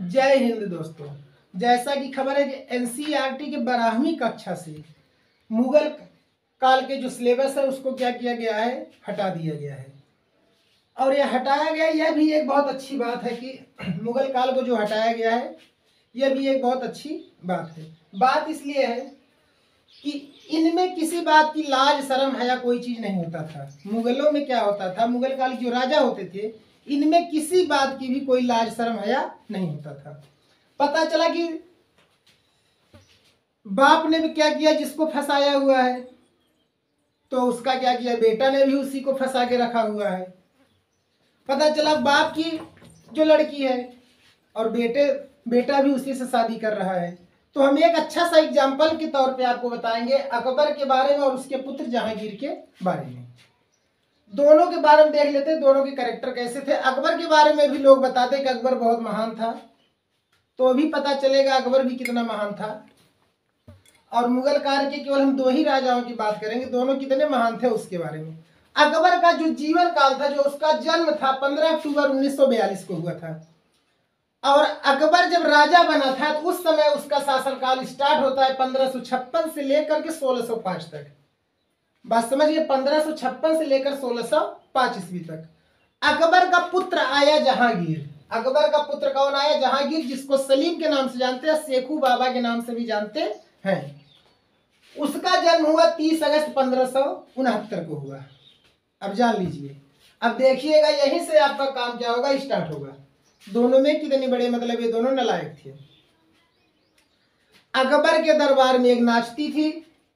जय हिंद दोस्तों। जैसा कि खबर है कि एनसीईआरटी के 12वीं कक्षा से मुगल काल के जो सिलेबस है उसको क्या किया गया है, हटा दिया गया है। और यह हटाया गया, यह भी एक बहुत अच्छी बात है कि मुगल काल को जो हटाया गया है यह भी एक बहुत अच्छी बात है। बात इसलिए है कि इनमें किसी बात की लाज शर्म हया कोई चीज नहीं होता था। मुगलों में क्या होता था, मुगल काल के जो राजा होते थे इनमें किसी बात की भी कोई लाज शर्म हया नहीं होता था। पता चला कि बाप ने भी क्या किया, जिसको फंसाया हुआ है तो उसका क्या किया, बेटा ने भी उसी को फंसा के रखा हुआ है। पता चला बाप की जो लड़की है और बेटा भी उसी से शादी कर रहा है। तो हम एक अच्छा सा एग्जाम्पल के तौर पे आपको बताएंगे अकबर के बारे में और उसके पुत्र जहांगीर के बारे में। दोनों के बारे में देख लेते हैं, दोनों के कैरेक्टर कैसे थे। अकबर के बारे में भी लोग बताते कि अकबर बहुत महान था, तो अभी पता चलेगा अकबर भी कितना महान था। और मुगल काल के केवल हम दो ही राजाओं की बात करेंगे, दोनों कितने महान थे उसके बारे में। अकबर का जो जीवन काल था, जो उसका जन्म था 15 अक्टूबर 1942 को हुआ था। और अकबर जब राजा बना था तो उस समय उसका शासनकाल स्टार्ट होता है 1556 से लेकर के 1605 तक। बात समझिए, 1556 से लेकर 1605 ईस्वी तक। अकबर का पुत्र आया जहांगीर। अकबर का पुत्र कौन आया? जहांगीर, जिसको सलीम के नाम से जानते हैं, शेखू बाबा के नाम से भी जानते हैं। उसका जन्म हुआ 30 अगस्त 1569 को हुआ। अब जान लीजिए, अब देखिएगा यहीं से आपका काम क्या होगा, स्टार्ट होगा। दोनों में कितने बड़े, मतलब ये दोनों नालायक थे। अकबर के दरबार में एक नाचती थी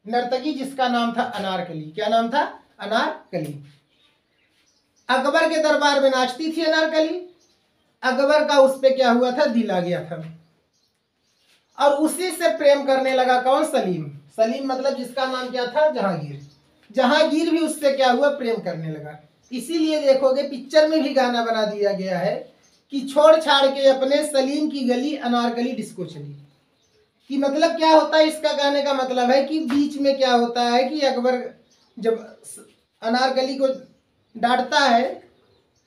नर्तकी, जिसका नाम था अनारकली। क्या नाम था? अनारकली। अकबर के दरबार में नाचती थी अनारकली। अकबर का उस पे क्या हुआ था, दिल आ गया था और उसी से प्रेम करने लगा। कौन? सलीम। सलीम मतलब जिसका नाम क्या था? जहांगीर। जहांगीर भी उससे क्या हुआ, प्रेम करने लगा। इसीलिए देखोगे पिक्चर में भी गाना बना दिया गया है कि छोड़ छाड़ के अपने सलीम की गली अनारकली डिस्को चली। कि मतलब क्या होता है, इसका कहने का मतलब है कि बीच में क्या होता है कि अकबर जब अनारकली को डांटता है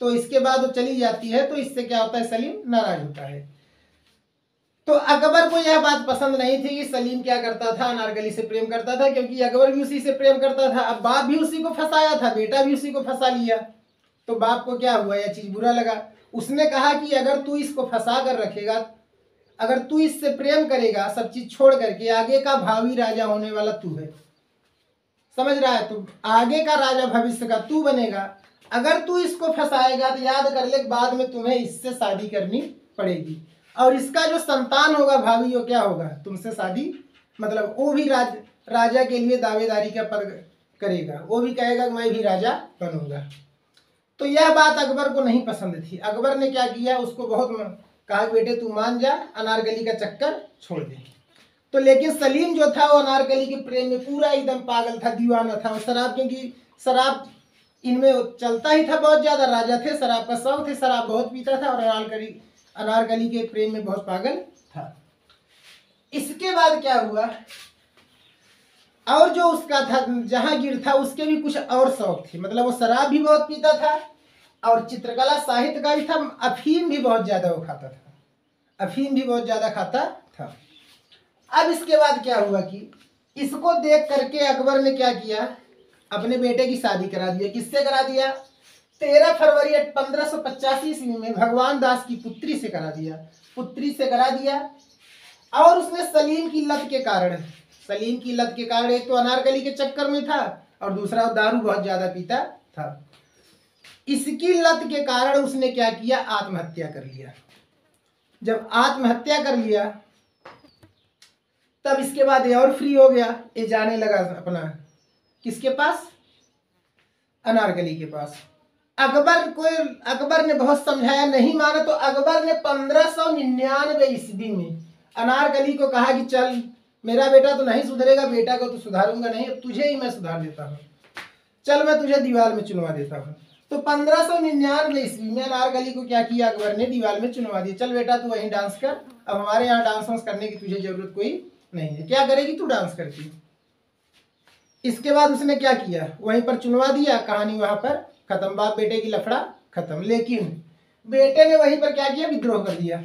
तो इसके बाद वो चली जाती है, तो इससे क्या होता है, सलीम नाराज होता है। तो अकबर को यह बात पसंद नहीं थी कि सलीम क्या करता था, अनारकली से प्रेम करता था, क्योंकि अकबर भी उसी से प्रेम करता था। अब बाप भी उसी को फंसाया था, बेटा भी उसी को फंसा लिया। तो बाप को क्या हुआ, यह चीज बुरा लगा। उसने कहा कि अगर तू इसको फंसा कर रखेगा, अगर तू इससे प्रेम करेगा, सब चीज छोड़ करके, आगे का भावी राजा होने वाला तू है, समझ रहा है? तो आगे का राजा भविष्य का तू बनेगा। अगर तू इसको फंसाएगा तो याद कर ले, बाद में तुम्हें इससे शादी करनी पड़ेगी और इसका जो संतान होगा भावी, वो क्या होगा, तुमसे शादी, मतलब वो भी राजा के लिए दावेदारी का पद करेगा। वो भी कहेगा कि मैं भी राजा बनूंगा। तो यह बात अकबर को नहीं पसंद थी। अकबर ने क्या किया, उसको बहुत कहा, बेटे तू मान जा, अनारकली का चक्कर छोड़ दे। तो लेकिन सलीम जो था वो अनारकली के प्रेम में पूरा एकदम पागल था, दीवाना था। और शराब, क्योंकि शराब इनमें चलता ही था बहुत ज्यादा, राजा थे, शराब का शौक थे, शराब बहुत पीता था और अनारकली के प्रेम में बहुत पागल था। इसके बाद क्या हुआ, और जो उसका था जहांगीर था, उसके भी कुछ और शौक थे। मतलब वो शराब भी बहुत पीता था और चित्रकला साहित्य का भी था। अफीम भी बहुत ज्यादा वो खाता था, अफीम भी बहुत ज्यादा खाता था। अब इसके बाद क्या हुआ कि इसको देख करके अकबर ने क्या किया, अपने बेटे की शादी करा दिया। किससे करा दिया? 13 फरवरी 1585 ईस्वी में भगवान दास की पुत्री से करा दिया। पुत्री से करा दिया। और उसने सलीम की लत के कारण, सलीम की लत के कारण, एक तो अनारकली के चक्कर में था और दूसरा दारू बहुत ज्यादा पीता था। इसकी लत के कारण उसने क्या किया, आत्महत्या कर लिया। जब आत्महत्या कर लिया तब इसके बाद ये और फ्री हो गया, ये जाने लगा अपना किसके पास, अनारकली के पास। अकबर ने बहुत समझाया, नहीं माना। तो अकबर ने 1599 ईस्वी में अनारकली को कहा कि चल, मेरा बेटा तो नहीं सुधरेगा, बेटा को तो सुधारूंगा नहीं, तुझे ही मैं सुधार देता हूँ, चल मैं तुझे दीवार में चुनवा देता हूँ। तो 1599 ईस्वी में अनारकली को क्या किया, अकबर ने दीवार में चुनवा दिया। चल बेटा तू वहीं डांस कर, अब हमारे यहाँ डांस वांस करने की तुझे जरूरत कोई नहीं है, क्या करेगी तू, डांस करती। इसके बाद उसने क्या किया, वहीं पर चुनवा दिया, कहानी वहां पर खत्म, बाप बेटे की लफड़ा खत्म। लेकिन बेटे ने वहीं पर क्या किया, विद्रोह कर दिया।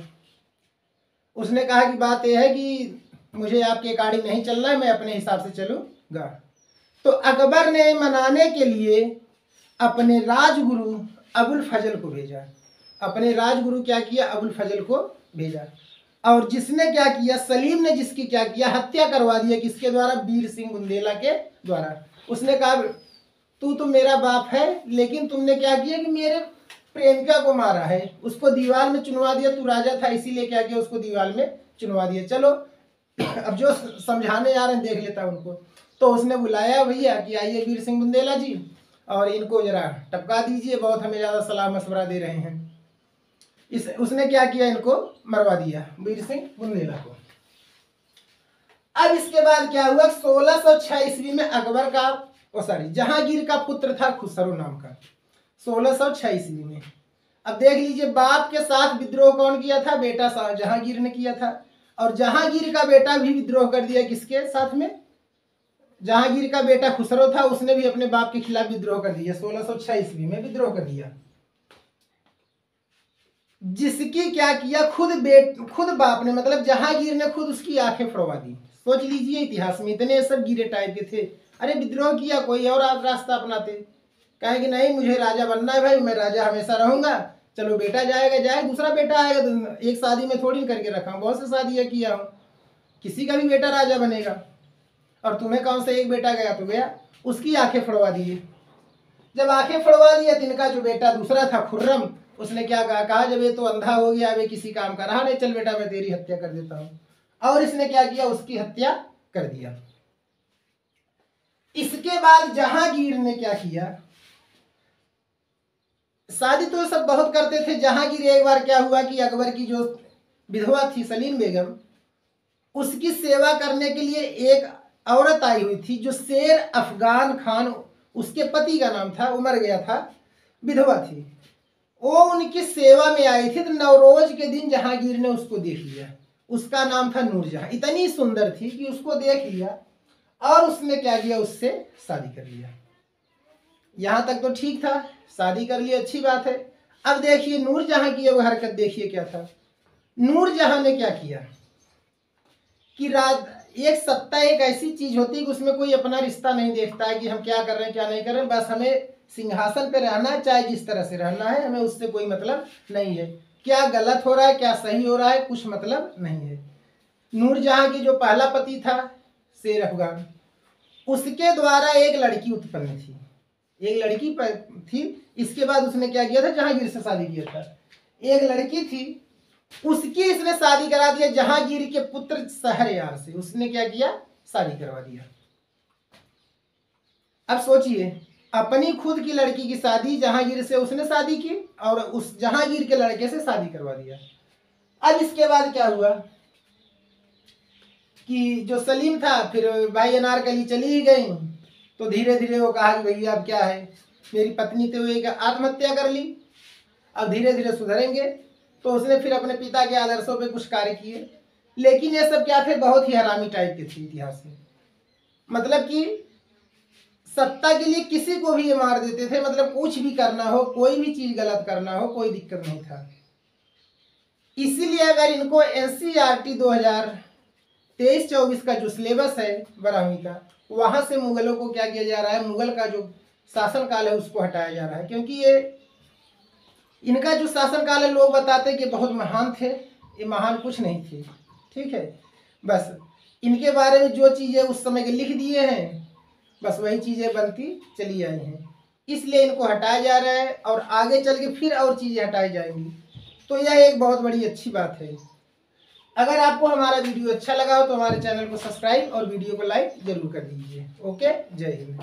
उसने कहा कि बात यह है कि मुझे आपके अकॉर्डिंग नहीं चलना है, मैं अपने हिसाब से चलूँगा। तो अकबर ने मनाने के लिए अपने राजगुरु अबुल फजल को भेजा। अपने राजगुरु क्या किया, अबुल फजल को भेजा। और जिसने क्या किया, सलीम ने जिसकी क्या किया, हत्या करवा दिया। किसके द्वारा, वीर सिंह बुंदेला के द्वारा। उसने कहा तू तो मेरा बाप है, लेकिन तुमने क्या किया कि मेरे प्रेमिका को मारा है, उसको दीवार में चुनवा दिया। तू राजा था इसीलिए क्या किया, उसको दीवार में चुनवा दिया। चलो अब जो समझाने आ रहे हैं देख लेता उनको। तो उसने बुलाया भैया कि आइए वीर सिंह बुंदेला जी, और इनको जरा टपका दीजिए, बहुत हमें ज़्यादा सलाह मशवरा दे रहे हैं। उसने क्या किया, इनको मरवा दिया, वीर सिंह बुंदेला को। अब इसके बाद क्या हुआ, 1606 ईस्वी में अकबर का जहांगीर का पुत्र था खुसरो नाम का, 1606 ईस्वी में। अब देख लीजिए, बाप के साथ विद्रोह कौन किया था, बेटा जहांगीर ने किया था। और जहांगीर का बेटा भी विद्रोह कर दिया, किसके साथ में, जहांगीर का बेटा खुसरो था, उसने भी अपने बाप के खिलाफ विद्रोह कर दिया, 1606 ईस्वी में विद्रोह कर दिया। जिसकी क्या किया, खुद बाप ने, मतलब जहांगीर ने खुद उसकी आंखें फोड़वा दी। सोच लीजिए, इतिहास में इतने सब गिरे टाइप के थे। अरे विद्रोह किया, कोई और रास्ता अपनाते, कहे कि नहीं मुझे राजा बनना है भाई, मैं राजा हमेशा रहूंगा। चलो बेटा जाएगा जाए, दूसरा बेटा आएगा, तो एक शादी में थोड़ी करके रखा हूँ, बहुत से शादियाँ किया हूँ, किसी का भी बेटा राजा बनेगा। और तुम्हें कौन सा एक बेटा गया तो गया, उसकी आंखें फोड़वा दिए। जब आंखें फोड़वा दिया, तिनका जो बेटा दूसरा था खुर्रम, उसने क्या कहा जब ये तो अंधा हो गया, अब ये किसी काम का रहा नहीं, चल बेटा मैं तेरी हत्या कर देता हूँ। और इसने क्या किया, उसकी हत्या कर दिया। इसके बाद जहांगीर ने क्या किया, शादी तो सब बहुत करते थे। जहांगीर एक बार क्या हुआ कि अकबर की जो विधवा थी सलीम बेगम, उसकी सेवा करने के लिए एक औरत आई हुई थी जो शेर अफगान खान, उसके पति का नाम था, वो मर गया था, विधवा थी, वो उनकी सेवा में आई थी। तो नवरोज के दिन जहांगीर ने उसको देख लिया, उसका नाम था नूरजहां। इतनी सुंदर थी कि उसको देख लिया और उसने क्या किया, उससे शादी कर लिया। यहां तक तो ठीक था, शादी कर ली, अच्छी बात है। अब देखिए नूरजहां की वो हरकत देखिए क्या था। नूरजहां ने क्या किया कि एक सत्ता एक ऐसी चीज होती है कि उसमें कोई अपना रिश्ता नहीं देखता है कि हम क्या कर रहे हैं क्या नहीं कर रहे हैं, बस हमें सिंहासन पे रहना है, चाहे जिस तरह से रहना है, हमें उससे कोई मतलब नहीं है, क्या गलत हो रहा है क्या सही हो रहा है, कुछ मतलब नहीं है। नूरजहां की जो पहला पति था शेर अफगान, उसके द्वारा एक लड़की उत्पन्न थी, एक लड़की थी। इसके बाद उसने क्या किया था, जहांगीर से शादी किया था, एक लड़की थी, उसकी इसने शादी करा दिया जहांगीर के पुत्र शहरयार से। उसने क्या किया, शादी करवा दिया। अब सोचिए, अपनी खुद की लड़की की शादी जहांगीर से उसने शादी की और उस जहांगीर के लड़के से शादी करवा दिया। अब इसके बाद क्या हुआ कि जो सलीम था, फिर भाई अनारकली चली ही गई, तो धीरे धीरे वो कहा कि भैया अब क्या है, मेरी पत्नी तो एक आत्महत्या कर ली, अब धीरे धीरे सुधरेंगे। तो उसने फिर अपने पिता के आदर्शों पे कुछ कार्य किए, लेकिन ये सब क्या थे, बहुत ही हरामी टाइप के थे इतिहास में। मतलब कि सत्ता के लिए किसी को भी ये मार देते थे, मतलब कुछ भी करना हो, कोई भी चीज गलत करना हो, कोई दिक्कत नहीं था। इसीलिए अगर इनको NCERT 2023-24 का जो सिलेबस है 12वीं का, वहां से मुगलों को क्या किया जा रहा है, मुगल का जो शासनकाल है उसको हटाया जा रहा है। क्योंकि ये इनका जो शासनकाल है, लोग बताते हैं कि बहुत महान थे, ये महान कुछ नहीं थे, ठीक है। बस इनके बारे में जो चीज़ें उस समय के लिख दिए हैं, बस वही चीज़ें बनती चली आई हैं, इसलिए इनको हटाया जा रहा है और आगे चल के फिर और चीज़ें हटाई जाएंगी। तो यह एक बहुत बड़ी अच्छी बात है। अगर आपको हमारा वीडियो अच्छा लगा हो तो हमारे चैनल को सब्सक्राइब और वीडियो को लाइक जरूर कर दीजिए। ओके, जय हिंद।